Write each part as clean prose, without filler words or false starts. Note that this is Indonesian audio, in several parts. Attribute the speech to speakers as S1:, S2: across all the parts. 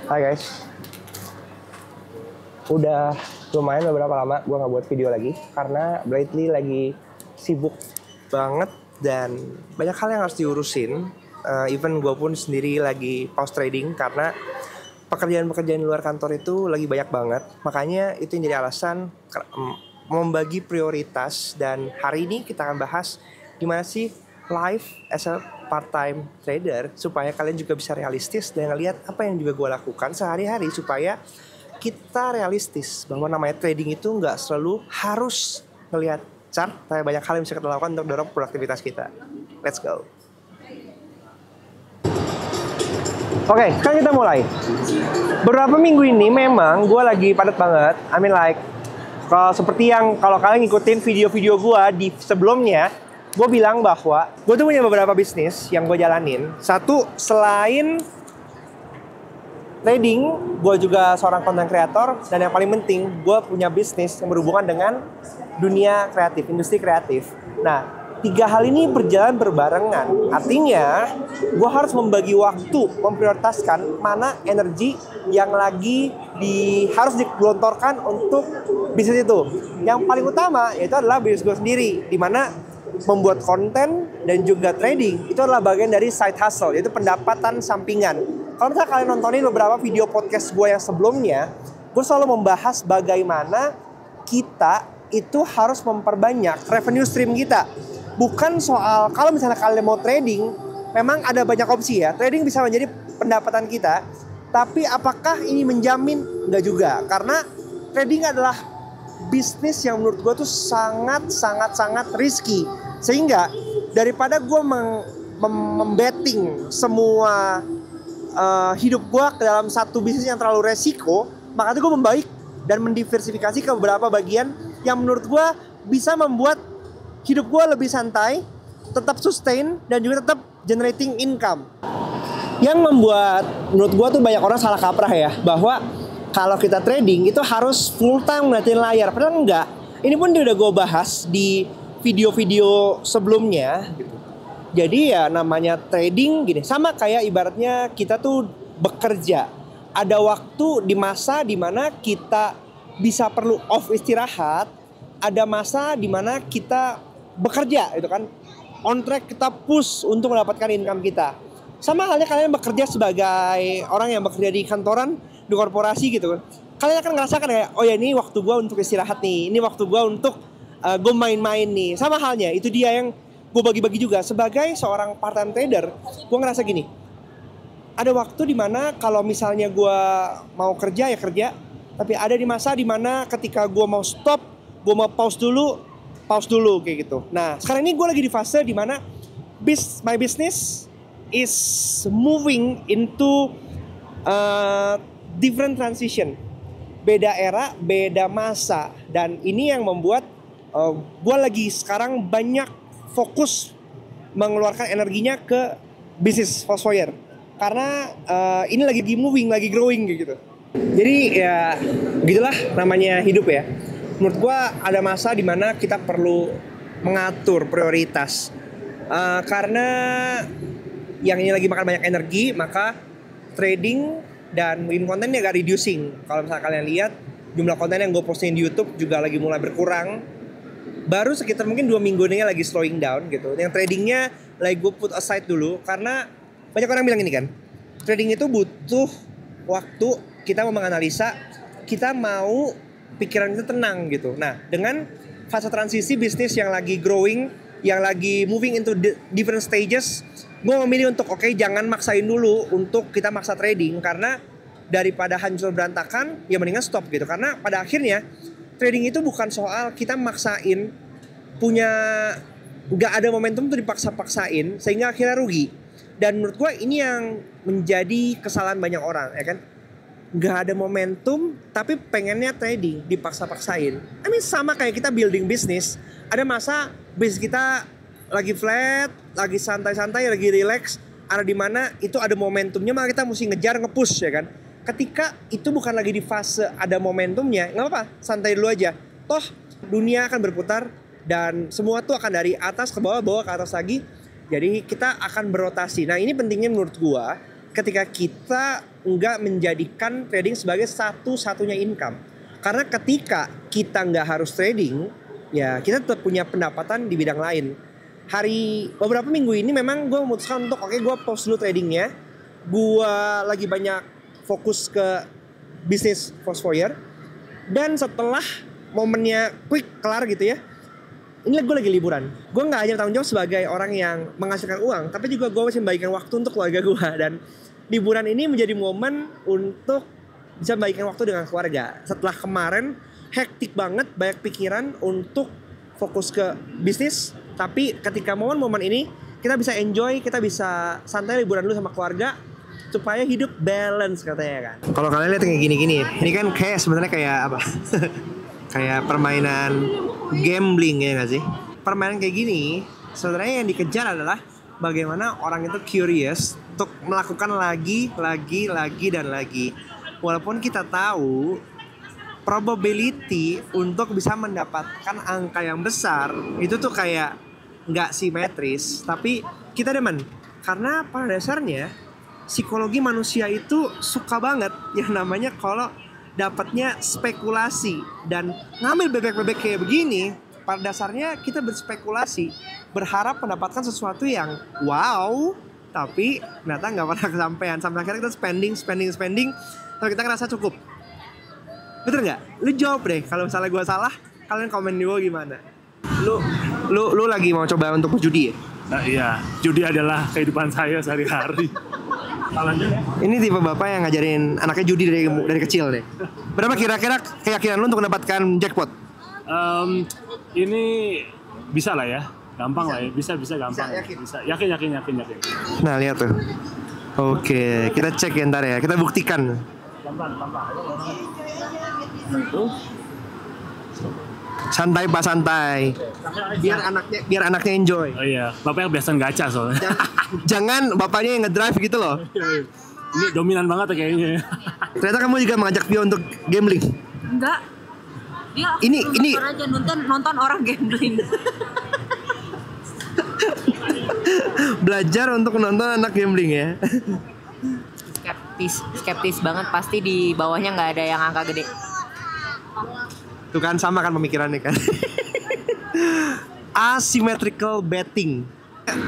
S1: Hai guys, udah lumayan beberapa lama gue nggak buat video lagi karena lately lagi sibuk banget dan banyak hal yang harus diurusin. Even gue pun sendiri lagi pause trading karena pekerjaan-pekerjaan di luar kantor itu lagi banyak banget. Makanya itu yang jadi alasan membagi prioritas, dan hari ini kita akan bahas gimana sih life as a part-time trader supaya kalian juga bisa realistis dan ngelihat apa yang juga gue lakukan sehari-hari supaya kita realistis bahwa namanya trading itu nggak selalu harus ngelihat chart, tapi banyak hal yang bisa kita lakukan untuk dorong produktivitas kita. Let's go. Oke, sekarang kita mulai. Beberapa minggu ini memang gue lagi padat banget. Seperti yang kalau kalian ngikutin video-video gue di sebelumnya, gue bilang bahwa gue tuh punya beberapa bisnis yang gue jalanin. Satu, selain trading, gue juga seorang content creator. Dan yang paling penting, gue punya bisnis yang berhubungan dengan dunia kreatif, industri kreatif. Nah, tiga hal ini berjalan berbarengan. Artinya, gue harus membagi waktu, memprioritaskan mana energi yang lagi harus digelontorkan untuk bisnis itu. Yang paling utama yaitu adalah bisnis gue sendiri, di mana membuat konten dan juga trading itu adalah bagian dari side hustle, yaitu pendapatan sampingan. Kalau misalnya kalian nontonin beberapa video podcast gue yang sebelumnya, gue selalu membahas bagaimana kita itu harus memperbanyak revenue stream kita. Bukan soal kalau misalnya kalian mau trading, memang ada banyak opsi ya. Trading bisa menjadi pendapatan kita, tapi apakah ini menjamin? Enggak juga, karena trading adalah bisnis yang menurut gue tuh sangat risky. Sehingga daripada gue membetting semua hidup gue ke dalam satu bisnis yang terlalu resiko, makanya gue membaik dan mendiversifikasi ke beberapa bagian yang menurut gue bisa membuat hidup gue lebih santai, tetap sustain, dan juga tetap generating income. Yang membuat menurut gue tuh banyak orang salah kaprah ya, bahwa kalau kita trading itu harus full time ngeliatin layar. Padahal enggak. Ini pun udah gue bahas di video-video sebelumnya gitu. Jadi ya namanya trading gini, sama kayak ibaratnya kita tuh bekerja. Ada waktu di masa dimana kita bisa perlu off istirahat, ada masa dimana kita bekerja, itu kan on track, kita push untuk mendapatkan income kita. Sama halnya kalian bekerja sebagai orang yang bekerja di kantoran, di korporasi gitu kan. Kalian akan ngerasakan kayak, oh ya ini waktu gue untuk istirahat nih, ini waktu gue untuk gue main-main nih. Sama halnya, itu dia yang gue bagi-bagi juga. Sebagai seorang part-time trader, gue ngerasa gini, ada waktu dimana kalau misalnya gue mau kerja ya kerja, tapi ada di masa dimana ketika gue mau stop, gue mau pause dulu kayak gitu. Nah sekarang ini gue lagi di fase dimana my business is moving into different transition, beda era, beda masa. Dan ini yang membuat gue lagi sekarang banyak fokus mengeluarkan energinya ke bisnis Foursquare, karena ini lagi moving, lagi growing gitu. Jadi ya begitulah namanya hidup ya. Menurut gue ada masa dimana kita perlu mengatur prioritas, karena yang ini lagi makan banyak energi, maka trading dan bikin konten ini agak reducing. Kalau misalnya kalian lihat, jumlah konten yang gue posting di YouTube juga lagi mulai berkurang. Baru sekitar mungkin 2 minggu ini lagi slowing down gitu. Yang tradingnya lagi gue put aside dulu, karena banyak orang bilang ini kan, trading itu butuh waktu, kita mau menganalisa, kita mau pikiran kita tenang gitu. Nah dengan fase transisi bisnis yang lagi growing, yang lagi moving into different stages, gue memilih untuk jangan maksain dulu untuk kita maksa trading, karena daripada hancur berantakan ya mendingan stop gitu. Karena pada akhirnya trading itu bukan soal kita maksain, nggak ada momentum tuh dipaksa-paksain sehingga akhirnya rugi. Dan menurut gue ini yang menjadi kesalahan banyak orang ya kan, nggak ada momentum tapi pengennya trading, dipaksa-paksain. Sama kayak kita building bisnis, ada masa bisnis kita lagi flat, lagi santai-santai, lagi relax, ada di mana itu ada momentumnya, maka kita mesti ngejar, nge-push ya kan. Ketika itu bukan lagi di fase ada momentumnya, nggak apa-apa, santai dulu aja. Toh dunia akan berputar dan semua tuh akan dari atas ke bawah, bawah ke atas lagi. Jadi kita akan berotasi. Nah ini pentingnya menurut gua, ketika kita nggak menjadikan trading sebagai satu-satunya income. Karena ketika kita nggak harus trading, ya kita tetap punya pendapatan di bidang lain. Beberapa minggu ini memang gue memutuskan untuk gue pause dulu tradingnya. Gue lagi banyak fokus ke bisnis Foursquare. Dan setelah momennya quick kelar gitu ya, ini gue lagi liburan. Gue nggak hanya tanggung jawab sebagai orang yang menghasilkan uang, tapi juga gue masih membagikan waktu untuk keluarga gue. Dan liburan ini menjadi momen untuk bisa membagikan waktu dengan keluarga. Setelah kemarin hektik banget, banyak pikiran untuk fokus ke bisnis. Tapi ketika momen-momen ini kita bisa enjoy, kita bisa santai liburan dulu sama keluarga supaya hidup balance katanya kan. Kalau kalian lihat kayak gini-gini, ini kan kayak sebenarnya kayak apa? Kayak permainan gambling ya nggak sih? Permainan kayak gini sebenarnya yang dikejar adalah bagaimana orang itu curious untuk melakukan lagi dan lagi. Walaupun kita tahu probability untuk bisa mendapatkan angka yang besar itu tuh kayak nggak simetris, tapi kita demen karena pada dasarnya psikologi manusia itu suka banget yang namanya kalau dapatnya spekulasi. Dan ngambil bebek-bebek kayak begini, pada dasarnya kita berspekulasi, berharap mendapatkan sesuatu yang wow, tapi ternyata nggak pernah kesampaian. Sampai akhirnya kita spending, tapi kita ngerasa cukup. Betul nggak? Lu jawab deh. Kalau misalnya gue salah, kalian komen di bawah gimana? Lu lagi mau coba untuk berjudi ya?
S2: Nah, iya, judi adalah kehidupan saya sehari-hari.
S1: Ini tipe bapak yang ngajarin anaknya judi dari kecil deh. Berapa kira-kira keyakinan lu untuk mendapatkan jackpot?
S2: Ini bisa lah ya, gampang lah ya, bisa gampang. Bisa, yakin.
S1: Nah lihat tuh. Oke, kita cek ya ntar ya, kita buktikan.
S2: Gampang.
S1: Santai pak, santai. Biar anaknya enjoy.
S2: Oh iya, bapaknya kebiasaan gacha soalnya.
S1: Jangan bapaknya yang ngedrive gitu loh.
S2: Ini dominan banget kayaknya.
S1: Ternyata kamu juga mengajak Pio untuk gambling.
S3: Enggak. Dia
S1: ini
S3: aja nonton orang gambling.
S1: Belajar untuk menonton anak gambling ya.
S3: Skeptis banget, pasti di bawahnya nggak ada yang angka gede.
S1: Tuh kan sama kan pemikirannya kan. Asymmetrical betting.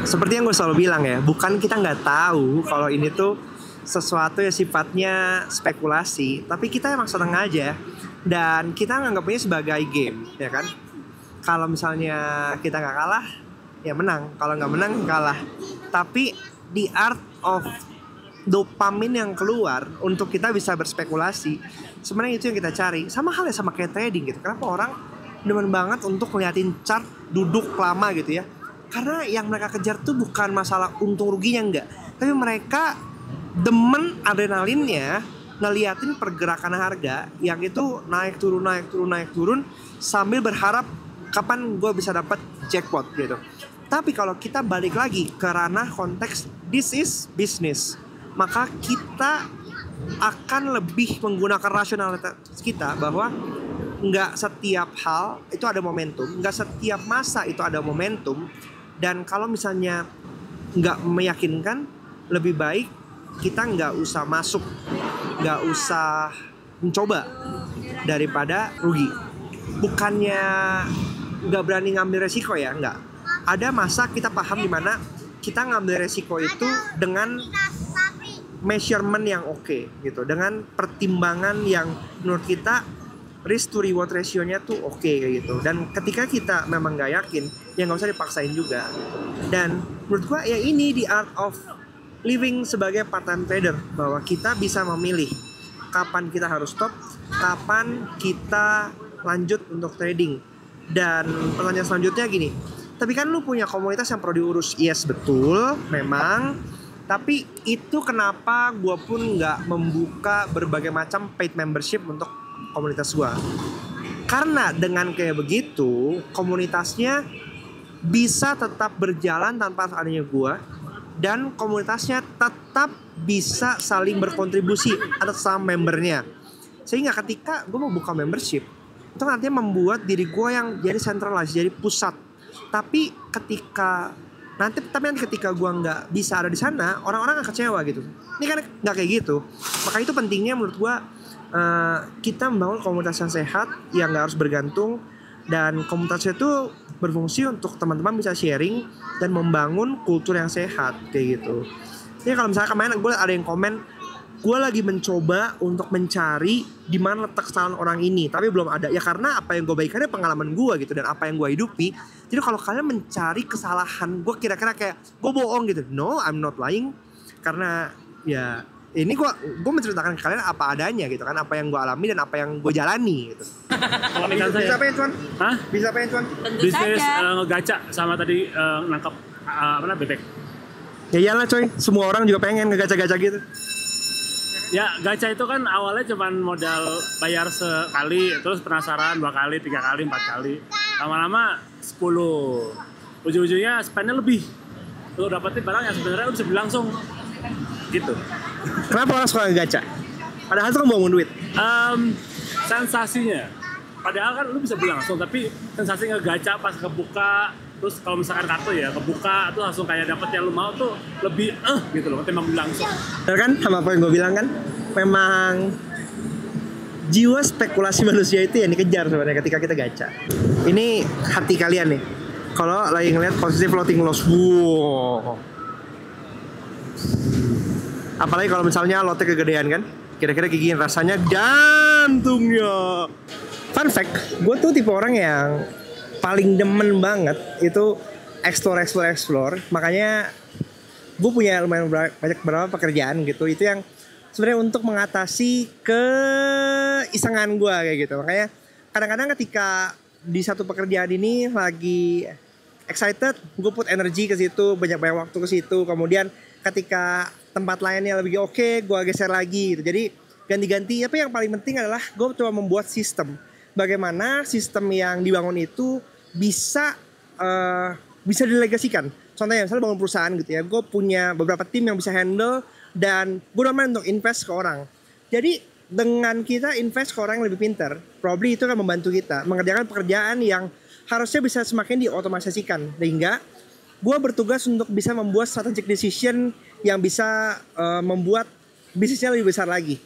S1: Seperti yang gue selalu bilang ya, bukan kita nggak tahu kalau ini tuh sesuatu yang sifatnya spekulasi, tapi kita emang seneng aja dan kita nganggapnya sebagai game, ya kan? Kalau misalnya kita nggak kalah, ya menang. Kalau nggak menang, kalah. Tapi the art of dopamin yang keluar untuk kita bisa berspekulasi, sebenarnya itu yang kita cari. Sama halnya sama kayak trading gitu. Kenapa orang demen banget untuk ngeliatin chart duduk lama gitu ya? Karena yang mereka kejar tuh bukan masalah untung ruginya, enggak, tapi mereka demen adrenalinnya ngeliatin pergerakan harga yang itu naik turun sambil berharap kapan gue bisa dapat jackpot gitu. Tapi kalau kita balik lagi ke ranah konteks this is business, maka kita akan lebih menggunakan rasionalitas kita bahwa nggak setiap hal itu ada momentum, nggak setiap masa itu ada momentum. Dan kalau misalnya nggak meyakinkan, lebih baik kita nggak usah masuk, nggak usah mencoba daripada rugi. Bukannya nggak berani ngambil resiko ya, nggak. Ada masa kita paham di mana kita ngambil resiko itu dengan measurement yang oke gitu, dengan pertimbangan yang menurut kita risk to reward ratio-nya tuh oke kayak gitu. Dan ketika kita memang nggak yakin, ya nggak usah dipaksain juga gitu. Dan menurut gua ya ini the art of living sebagai part-time trader, bahwa kita bisa memilih kapan kita harus stop, kapan kita lanjut untuk trading. Dan pertanyaan selanjutnya gini, tapi kan lu punya komunitas yang perlu diurus. Yes, betul, memang. Tapi itu kenapa gue pun nggak membuka berbagai macam paid membership untuk komunitas gue. Karena dengan kayak begitu, komunitasnya bisa tetap berjalan tanpa adanya gue, dan komunitasnya tetap bisa saling berkontribusi atas sama membernya. Sehingga ketika gue mau buka membership, itu artinya membuat diri gue yang jadi centralized, jadi pusat. Tapi ketika Tapi nanti ketika gue nggak bisa ada di sana, orang-orang akan kecewa gitu. Ini kan nggak kayak gitu. Maka itu pentingnya menurut gue kita membangun komunitas yang sehat, yang nggak harus bergantung, dan komunitas itu berfungsi untuk teman-teman bisa sharing dan membangun kultur yang sehat kayak gitu. Ini kalau misalnya kemarin gue ada yang komen, gue lagi mencoba untuk mencari di mana letak kesalahan orang ini, tapi belum ada. Ya karena apa yang gue bagikannya pengalaman gue gitu dan apa yang gue hidupi. Jadi kalau kalian mencari kesalahan gue kira-kira kayak gue bohong gitu, no, I'm not lying. Karena ya ini gue menceritakan ke kalian apa adanya gitu kan, apa yang gue alami dan apa yang gue jalani gitu. Bisa apa ya Cuan?
S2: Hah?
S1: Bisa apa ya Cuan?
S3: Tentu
S2: Bisnis
S3: saja.
S2: ngegaca sama tadi nangkap bebek.
S1: Ya iyalah coy, semua orang juga pengen ngegaca-gaca gitu.
S2: Ya gacha itu kan awalnya cuman modal bayar sekali, terus penasaran 2 kali, 3 kali, 4 kali. Lama-lama 10. Ujung-ujungnya spendnya lebih. Lu dapetin barang yang sebenarnya lu bisa beli langsung. Gitu.
S1: Kenapa orang suka ngegaca? Padahal itu kan buang duit.
S2: Sensasinya. Padahal kan lu bisa beli langsung, tapi sensasi ngegaca pas kebuka, terus kalau misalkan kartu ya kebuka tuh langsung kayak dapet yang lu mau tuh lebih gitu loh, ketimbang beli langsung.
S1: Bener kan sama apa yang gue bilang kan? Memang jiwa spekulasi manusia itu yang dikejar sebenarnya ketika kita gacha. Ini hati kalian nih. Kalau lagi ngeliat posisi floating loss, wow. Apalagi kalau misalnya lotnya kegedean kan, kira-kira kayak gini rasanya jantungnya. Fun fact, gue tuh tipe orang yang paling demen banget itu explore. Makanya gue punya lumayan banyak beberapa pekerjaan gitu. Itu yang sebenarnya untuk mengatasi keisengan gue kayak gitu. Makanya kadang-kadang ketika di satu pekerjaan ini lagi excited, gue put energi ke situ, banyak waktu ke situ. Kemudian ketika tempat lainnya lebih oke, gue geser lagi gitu. Jadi ganti-ganti. Tapi yang paling penting adalah gue coba membuat sistem. Bagaimana sistem yang dibangun itu bisa dilegasikan. Contohnya misalnya bangun perusahaan gitu ya. Gue punya beberapa tim yang bisa handle dan gue domain untuk invest ke orang. Jadi dengan kita invest ke orang yang lebih pintar, probably itu akan membantu kita mengerjakan pekerjaan yang harusnya bisa semakin diotomatisasikan. Sehingga gue bertugas untuk bisa membuat strategic decision yang bisa membuat bisnisnya lebih besar lagi.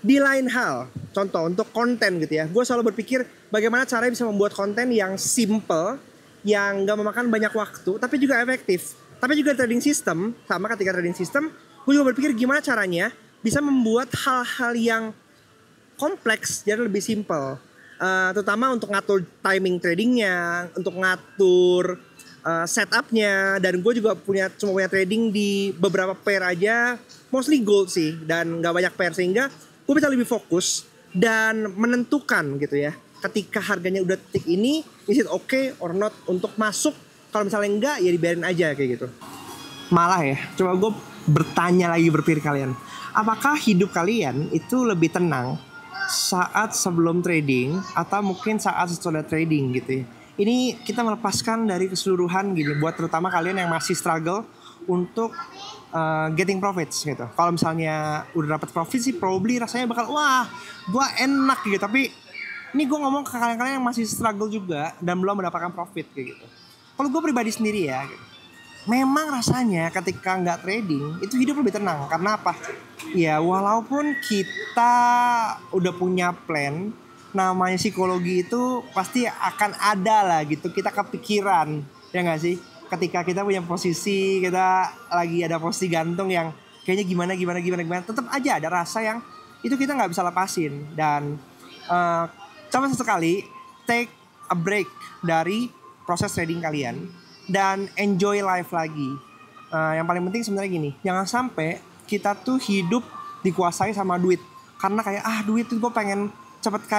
S1: Di lain hal, contoh untuk konten gitu ya, gue selalu berpikir bagaimana caranya bisa membuat konten yang simple, yang gak memakan banyak waktu, tapi juga efektif. Tapi juga trading system, sama ketika trading system, gue juga berpikir gimana caranya bisa membuat hal-hal yang kompleks jadi lebih simple. Terutama untuk ngatur timing tradingnya, untuk ngatur setupnya, dan gue juga cuma punya trading di beberapa pair aja, mostly gold sih, dan gak banyak pair, sehingga gue bisa lebih fokus dan menentukan gitu ya ketika harganya udah titik ini, is it okay or not untuk masuk. Kalau misalnya enggak ya dibiarin aja kayak gitu. Malah ya, coba gue bertanya lagi, berpikir kalian, apakah hidup kalian itu lebih tenang saat sebelum trading atau mungkin saat setelah trading gitu ya? Ini kita melepaskan dari keseluruhan gini, buat terutama kalian yang masih struggle untuk getting profits gitu. Kalau misalnya udah dapat profit sih probably rasanya bakal wah gue enak gitu. Tapi ini gue ngomong ke kalian-kalian yang masih struggle juga dan belum mendapatkan profit kayak gitu. Kalau gue pribadi sendiri ya gitu, memang rasanya ketika nggak trading itu hidup lebih tenang. Karena apa? Ya walaupun kita udah punya plan, namanya psikologi itu pasti akan ada lah gitu. Kita kepikiran, ya nggak sih? Ketika kita punya posisi, kita lagi ada posisi gantung yang kayaknya gimana, tetap aja ada rasa yang itu kita nggak bisa lepasin. Dan coba sesekali take a break dari proses trading kalian dan enjoy life lagi. Yang paling penting sebenarnya gini, jangan sampai kita tuh hidup dikuasai sama duit. Karena kayak duit tuh gue pengen cepet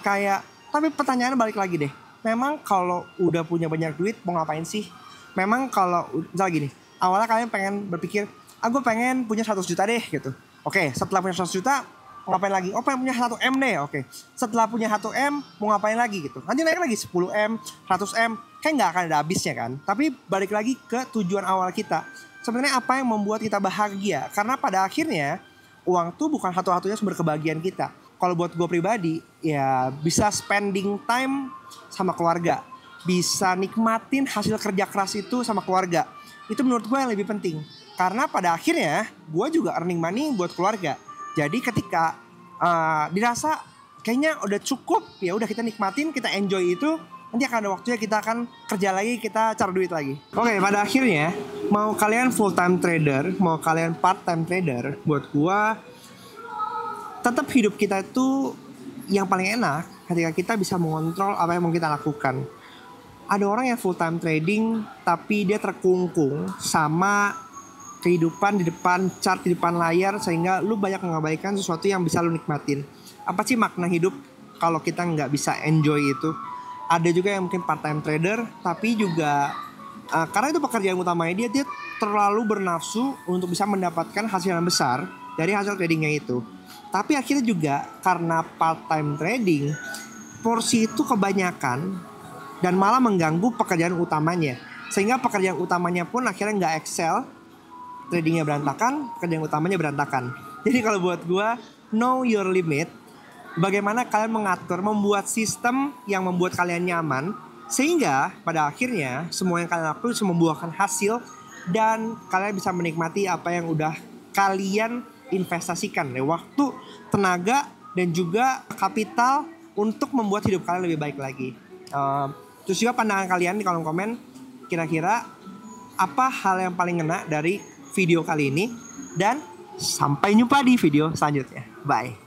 S1: kaya. Tapi pertanyaannya balik lagi deh, memang kalau udah punya banyak duit mau ngapain sih? Memang kalau misalnya gini, awalnya kalian pengen berpikir, gue pengen punya 100 juta deh gitu. Oke, setelah punya 100 juta mau ngapain lagi? Pengen punya 1M deh. Oke, setelah punya 1M mau ngapain lagi gitu. Nanti naik lagi 10M, 100M, kayak nggak akan ada habisnya kan. Tapi balik lagi ke tujuan awal kita. Sebenarnya apa yang membuat kita bahagia? Karena pada akhirnya uang tuh bukan satu-satunya sumber kebahagiaan kita. Kalau buat gue pribadi, ya bisa spending time sama keluarga, bisa nikmatin hasil kerja keras itu sama keluarga, itu menurut gue yang lebih penting. Karena pada akhirnya gue juga earning money buat keluarga. Jadi ketika dirasa kayaknya udah cukup, ya udah kita nikmatin, kita enjoy itu. Nanti akan ada waktunya kita akan kerja lagi, kita cari duit lagi. Oke, pada akhirnya mau kalian full time trader, mau kalian part time trader, buat gua tetap hidup kita itu yang paling enak ketika kita bisa mengontrol apa yang mau kita lakukan. Ada orang yang full time trading tapi dia terkungkung sama kehidupan di depan chart, di depan layar, sehingga lu banyak mengabaikan sesuatu yang bisa lu nikmatin. Apa sih makna hidup kalau kita nggak bisa enjoy itu? Ada juga yang mungkin part time trader tapi juga karena itu pekerjaan utamanya dia terlalu bernafsu untuk bisa mendapatkan hasil yang besar dari hasil tradingnya itu. Tapi akhirnya juga karena part time trading, porsi itu kebanyakan dan malah mengganggu pekerjaan utamanya. Sehingga pekerjaan utamanya pun akhirnya nggak excel, tradingnya berantakan, pekerjaan utamanya berantakan. Jadi kalau buat gua, know your limit. Bagaimana kalian mengatur, membuat sistem yang membuat kalian nyaman, sehingga pada akhirnya semua yang kalian lakukan bisa membuahkan hasil dan kalian bisa menikmati apa yang udah kalian investasikan, waktu, tenaga, dan juga kapital untuk membuat hidup kalian lebih baik lagi. Terus juga pandangan kalian di kolom komen, kira-kira apa hal yang paling ngena dari video kali ini, dan sampai jumpa di video selanjutnya. Bye.